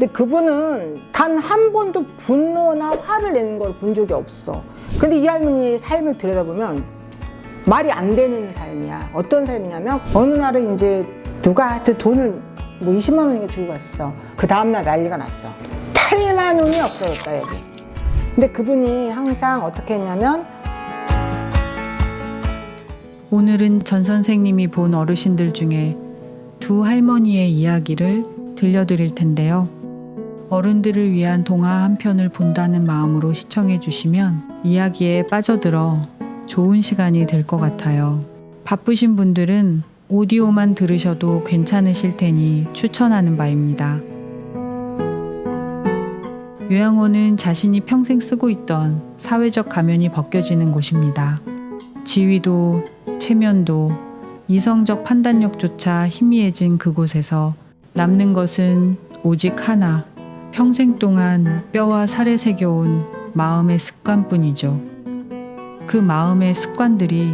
근데 그분은 단 한 번도 분노나 화를 내는 걸 본 적이 없어. 근데 이 할머니의 삶을 들여다보면 말이 안 되는 삶이야. 어떤 삶이냐면 어느 날은 이제 누가 하여튼 돈을 뭐 20만 원인가 주고 갔어. 그 다음날 난리가 났어. 8만 원이 없어졌다 여기. 근데 그분이 항상 어떻게 했냐면 오늘은 전 선생님이 본 어르신들 중에 두 할머니의 이야기를 들려드릴 텐데요. 어른들을 위한 동화 한 편을 본다는 마음으로 시청해 주시면 이야기에 빠져들어 좋은 시간이 될 것 같아요. 바쁘신 분들은 오디오만 들으셔도 괜찮으실 테니 추천하는 바입니다. 요양원은 자신이 평생 쓰고 있던 사회적 가면이 벗겨지는 곳입니다. 지위도 체면도 이성적 판단력조차 희미해진 그곳에서 남는 것은 오직 하나, 평생 동안 뼈와 살에 새겨온 마음의 습관뿐이죠. 그 마음의 습관들이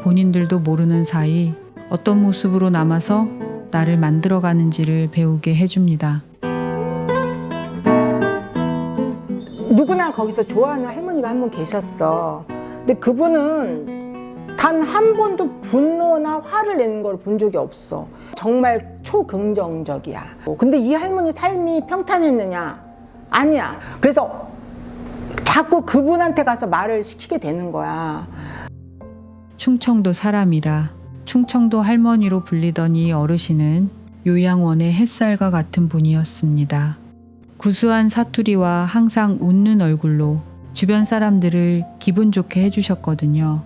본인들도 모르는 사이 어떤 모습으로 남아서 나를 만들어가는지를 배우게 해줍니다. 누구나 거기서 좋아하는 할머니가 한 분 계셨어. 근데 그분은 단 한 번도 분노나 화를 내는 걸 본 적이 없어. 정말 초긍정적이야. 근데 이 할머니 삶이 평탄했느냐? 아니야. 그래서 자꾸 그분한테 가서 말을 시키게 되는 거야. 충청도 사람이라 충청도 할머니로 불리던 이 어르신은 요양원의 햇살과 같은 분이었습니다. 구수한 사투리와 항상 웃는 얼굴로 주변 사람들을 기분 좋게 해주셨거든요.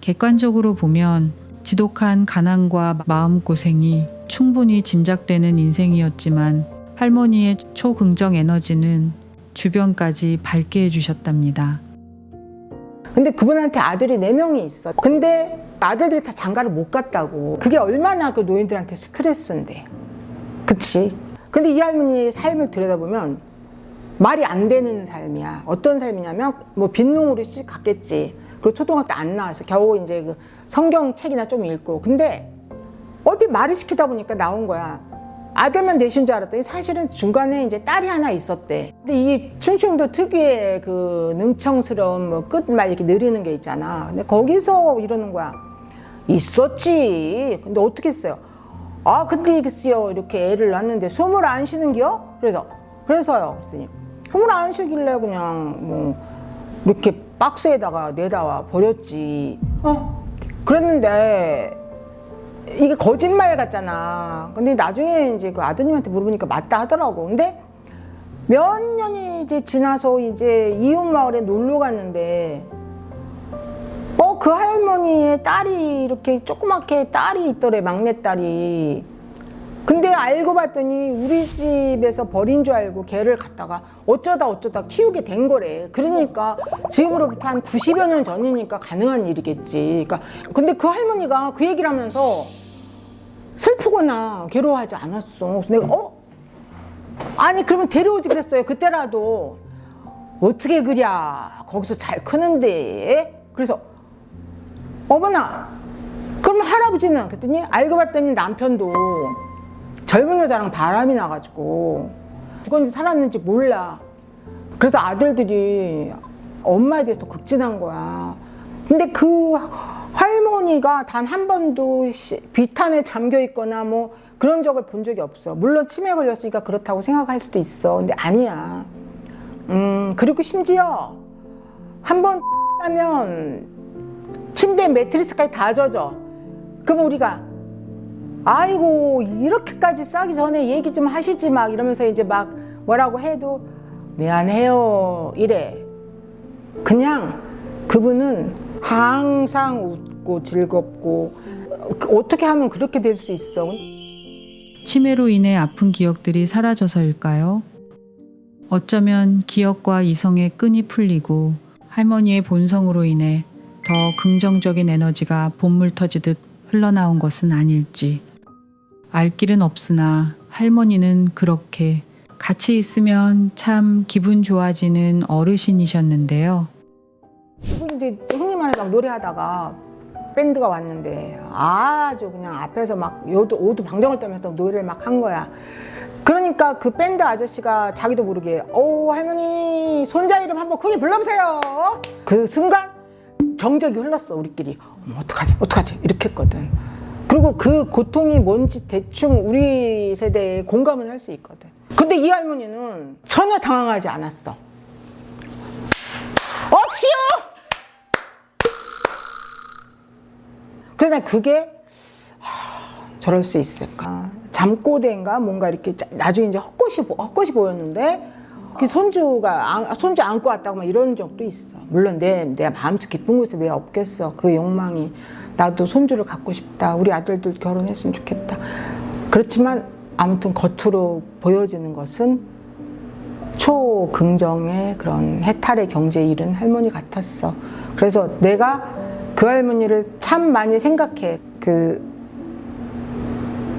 객관적으로 보면 지독한 가난과 마음고생이 충분히 짐작되는 인생이었지만 할머니의 초긍정 에너지는 주변까지 밝게 해주셨답니다. 근데 그분한테 아들이 4명이 있어. 근데 아들들이 다 장가를 못 갔다고. 그게 얼마나 그 노인들한테 스트레스인데. 그치? 근데 이 할머니의 삶을 들여다보면 말이 안 되는 삶이야. 어떤 삶이냐면 뭐 빈농으로 갔겠지. 그리고 초등학교 안 나와서 겨우 이제 그 성경책이나 좀 읽고. 근데 어디 말을 시키다 보니까 나온 거야. 아들만 내신 줄 알았더니 사실은 중간에 이제 딸이 하나 있었대. 근데 이 충청도 특유의 그 능청스러운 뭐 끝말 이렇게 느리는 게 있잖아. 근데 거기서 이러는 거야. 있었지. 근데 어떻게 했어요? 아, 근데 글쎄요. 이렇게 애를 낳는데 숨을 안 쉬는겨? 그래서요. 그랬더니 숨을 안 쉬길래 그냥 뭐 이렇게 박스에다가 내다 버렸지. 그랬는데 이게 거짓말 같잖아. 근데 나중에 이제 그 아드님한테 물어보니까 맞다 하더라고. 근데 몇 년이 이제 지나서 이제 이웃 마을에 놀러 갔는데 그 할머니의 딸이 이렇게 조그맣게 딸이 있더래. 막내딸이. 근데 알고 봤더니 우리 집에서 버린 줄 알고 걔를 갖다가 어쩌다 키우게 된 거래. 그러니까 지금으로부터 한 90여 년 전이니까 가능한 일이겠지. 그러니까 근데 그 할머니가 그 얘기를 하면서 슬프거나 괴로워하지 않았어. 그래서 내가 아니 그러면 데려오지 그랬어요. 그때라도. 어떻게 그랴 거기서 잘 크는데. 그래서 어머나 그럼 할아버지는? 그랬더니 알고 봤더니 남편도 젊은 여자랑 바람이 나가지고 죽었는지 살았는지 몰라. 그래서 아들들이 엄마에 대해서 극진한 거야. 근데 그 할머니가 단 한 번도 비탄에 잠겨 있거나 뭐 그런 적을 본 적이 없어. 물론 치매에 걸렸으니까 그렇다고 생각할 수도 있어. 근데 아니야. 그리고 심지어 한 번 하면 침대 매트리스까지 다 젖어. 그럼 우리가 아이고 이렇게까지 싸기 전에 얘기 좀 하시지 막 이러면서 이제 막 뭐라고 해도 미안해요 이래. 그냥 그분은 항상 웃고 즐겁고 어떻게 하면 그렇게 될 수 있어. 치매로 인해 아픈 기억들이 사라져서일까요? 어쩌면 기억과 이성의 끈이 풀리고 할머니의 본성으로 인해 더 긍정적인 에너지가 본물 터지듯 흘러나온 것은 아닐지. 알 길은 없으나 할머니는 그렇게 같이 있으면 참 기분 좋아지는 어르신이셨는데요. 그분이 흔히 말해 막 노래하다가 밴드가 왔는데 아주 그냥 앞에서 막 오두 방정을 떨면서 노래를 막 한 거야. 그러니까 그 밴드 아저씨가 자기도 모르게 할머니 손자 이름 한번 크게 불러보세요. 그 순간 정적이 흘렀어. 우리끼리 어떡하지 이렇게 했거든. 그리고 그 고통이 뭔지 대충 우리 세대에 공감을 할 수 있거든. 근데 이 할머니는 전혀 당황하지 않았어. 치요! 그래서 난 그게 저럴 수 있을까? 잠꼬대인가 뭔가 이렇게 나중에 이제 헛것이 보였는데 그 손주 안고 왔다고 막 이런 적도 있어. 물론 내가 마음속 깊은 곳에 왜 없겠어. 그 욕망이. 나도 손주를 갖고 싶다. 우리 아들들 결혼했으면 좋겠다. 그렇지만 아무튼 겉으로 보여지는 것은 초긍정의 그런 해탈의 경지에 이른 할머니 같았어. 그래서 내가 그 할머니를 참 많이 생각해. 그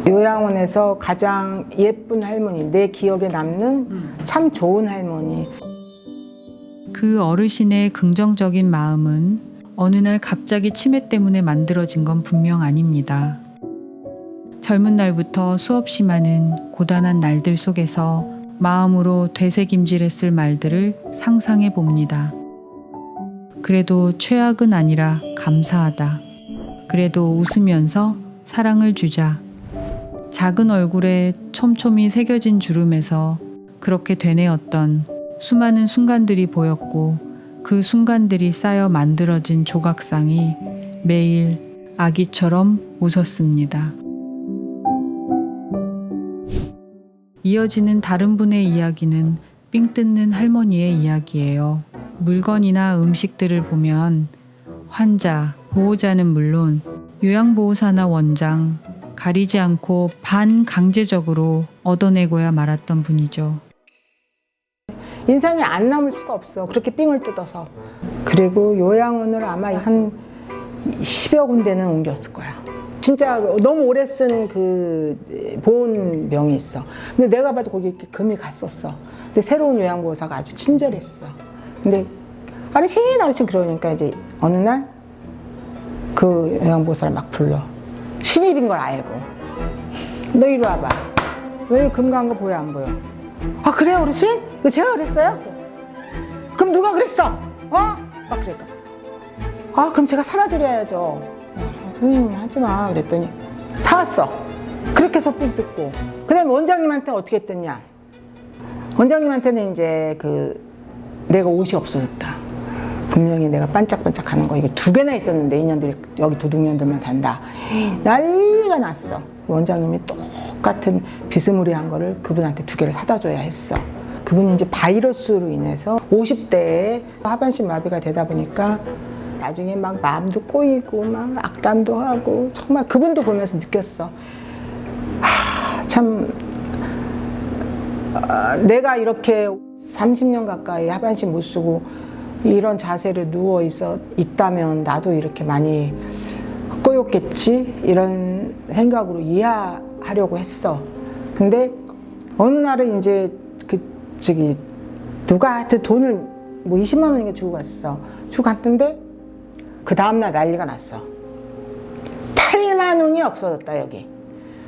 요양원에서 가장 예쁜 할머니, 내 기억에 남는 참 좋은 할머니. 그 어르신의 긍정적인 마음은 어느 날 갑자기 치매 때문에 만들어진 건 분명 아닙니다. 젊은 날부터 수없이 많은 고단한 날들 속에서 마음으로 되새김질했을 말들을 상상해 봅니다. 그래도 최악은 아니라 감사하다. 그래도 웃으면서 사랑을 주자. 작은 얼굴에 촘촘히 새겨진 주름에서 그렇게 되뇌었던 수많은 순간들이 보였고 그 순간들이 쌓여 만들어진 조각상이 매일 아기처럼 웃었습니다. 이어지는 다른 분의 이야기는 삥 뜯는 할머니의 이야기예요. 물건이나 음식들을 보면 환자, 보호자는 물론 요양보호사나 원장 가리지 않고 반강제적으로 얻어내고야 말았던 분이죠. 인상이 안 남을 수가 없어. 그렇게 삥을 뜯어서. 그리고 요양원을 아마 한 10여 군데는 옮겼을 거야. 진짜 너무 오래 쓴 그 보온병이 있어. 근데 내가 봐도 거기 이렇게 금이 갔었어. 근데 새로운 요양보호사가 아주 친절했어. 근데 어르신 그러니까 이제 어느 날 그 요양보호사를 막 불러. 신입인 걸 알고. 너 이리 와봐. 너 여기 금 간 거 보여 안 보여? 아 그래요 어르신? 이거 제가 그랬어요? 그럼 누가 그랬어? 막 그러니까 그럼 제가 사다 드려야죠. 선생님 하지마 그랬더니 사왔어. 그렇게 해서 삥 뜯고 그 다음에 원장님한테 어떻게 했더냐, 원장님한테는 이제 내가 옷이 없어졌다. 분명히 내가 반짝반짝 하는 거 이게 2개나 있었는데 인연들이 여기 도둑년들만 산다. 난리가 났어. 원장님이 똑같은 비스무리한 거를 그분한테 2개를 사다 줘야 했어. 그분이 이제 바이러스로 인해서 50대에 하반신 마비가 되다 보니까 나중에 막 마음도 꼬이고 막 악담도 하고 정말 그분도 보면서 느꼈어. 참 내가 이렇게 30년 가까이 하반신 못 쓰고 이런 자세로 누워 있다면 나도 이렇게 많이 꼬였겠지 이런 생각으로 이해하려고 했어. 근데 어느 날은 이제 누가 하여튼 돈을 뭐 20만 원인가 주고 갔어. 주고 갔는데 그 다음날 난리가 났어. 8만 원이 없어졌다 여기.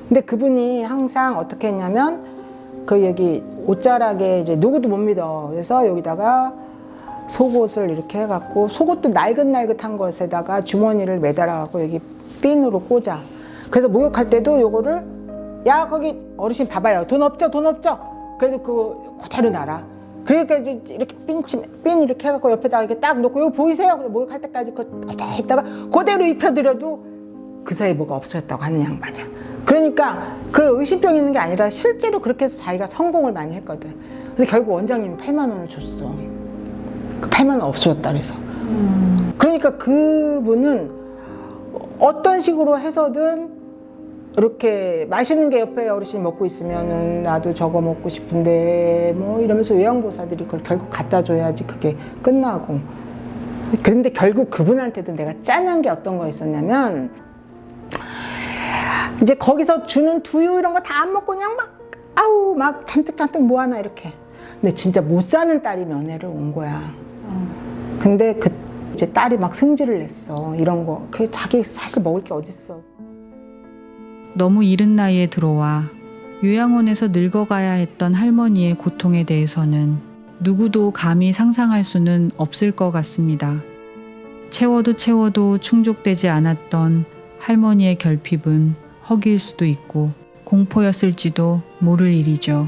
근데 그분이 항상 어떻게 했냐면 여기 옷자락에 이제 누구도 못 믿어. 그래서 여기다가 속옷을 이렇게 해갖고 속옷도 날긋날긋한 것에다가 주머니를 매달아갖고 여기 핀으로 꽂아. 그래서 목욕할 때도 요거를 야 거기 어르신 봐봐요 돈 없죠 그래도 그거 그대로 놔라. 그러니까 이제 이렇게 핀 이렇게 해갖고 옆에다가 이렇게 딱 놓고 이거 보이세요? 목욕할 때까지 그거 있다가 그대로 입혀드려도 그 사이에 뭐가 없어졌다고 하는 양반이야. 그러니까 그 의심병이 있는 게 아니라 실제로 그렇게 해서 자기가 성공을 많이 했거든. 그래서 결국 원장님이 8만 원을 줬어. 그 8만 원 없어졌다 그래서. 그러니까 그분은 어떤 식으로 해서든 이렇게 맛있는 게 옆에 어르신이 먹고 있으면은 나도 저거 먹고 싶은데 뭐 이러면서 요양보호사들이 그걸 결국 갖다 줘야지 그게 끝나고. 그런데 결국 그분한테도 내가 짠한 게 어떤 거였었냐면 이제 거기서 주는 두유 이런 거 다 안 먹고 그냥 막 잔뜩 모아놔 이렇게. 근데 진짜 못 사는 딸이 면회를 온 거야. 근데 이제 딸이 막 승질을 냈어. 이런 거. 그 자기 사실 먹을 게 어딨어. 너무 이른 나이에 들어와 요양원에서 늙어가야 했던 할머니의 고통에 대해서는 누구도 감히 상상할 수는 없을 것 같습니다. 채워도 충족되지 않았던 할머니의 결핍은 허기일 수도 있고 공포였을지도 모를 일이죠.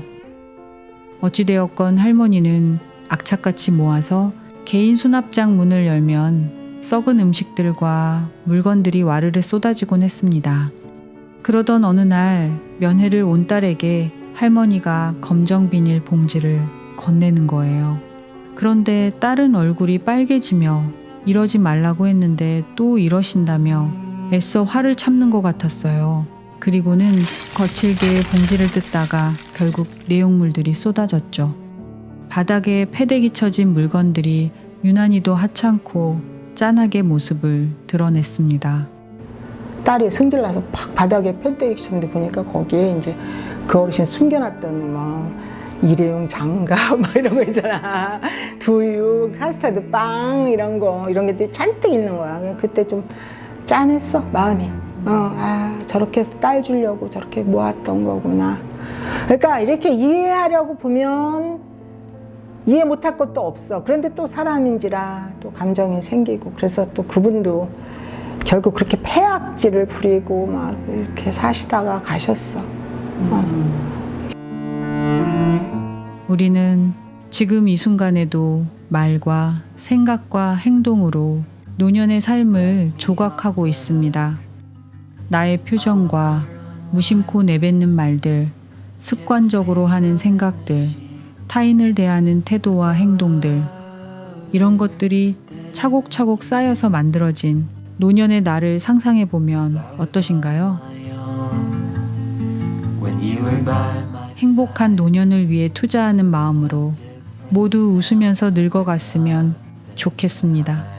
어찌되었건 할머니는 악착같이 모아서 개인 수납장 문을 열면 썩은 음식들과 물건들이 와르르 쏟아지곤 했습니다. 그러던 어느 날 면회를 온 딸에게 할머니가 검정 비닐 봉지를 건네는 거예요. 그런데 딸은 얼굴이 빨개지며 이러지 말라고 했는데 또 이러신다며 애써 화를 참는 것 같았어요. 그리고는 거칠게 봉지를 뜯다가 결국 내용물들이 쏟아졌죠. 바닥에 패대기 쳐진 물건들이 유난히도 하찮고 짠하게 모습을 드러냈습니다. 딸이 승질나서 팍 바닥에 펜대기 쳤는데 보니까 거기에 이제 그 어르신 숨겨놨던 뭐 일회용 장갑 막 이런 거 있잖아. 두유, 카스타드 빵 이런 게 잔뜩 있는 거야. 그때 좀 짠했어 마음이. 저렇게 해서 딸 주려고 저렇게 모았던 거구나. 그러니까 이렇게 이해하려고 보면 이해 못할 것도 없어. 그런데 또 사람인지라 또 감정이 생기고 그래서 또 그분도 결국 그렇게 폐악질을 부리고 막 이렇게 사시다가 가셨어. 우리는 지금 이 순간에도 말과 생각과 행동으로 노년의 삶을 조각하고 있습니다. 나의 표정과 무심코 내뱉는 말들, 습관적으로 하는 생각들, 타인을 대하는 태도와 행동들, 이런 것들이 차곡차곡 쌓여서 만들어진 노년의 나를 상상해보면 어떠신가요? 행복한 노년을 위해 투자하는 마음으로 모두 웃으면서 늙어갔으면 좋겠습니다.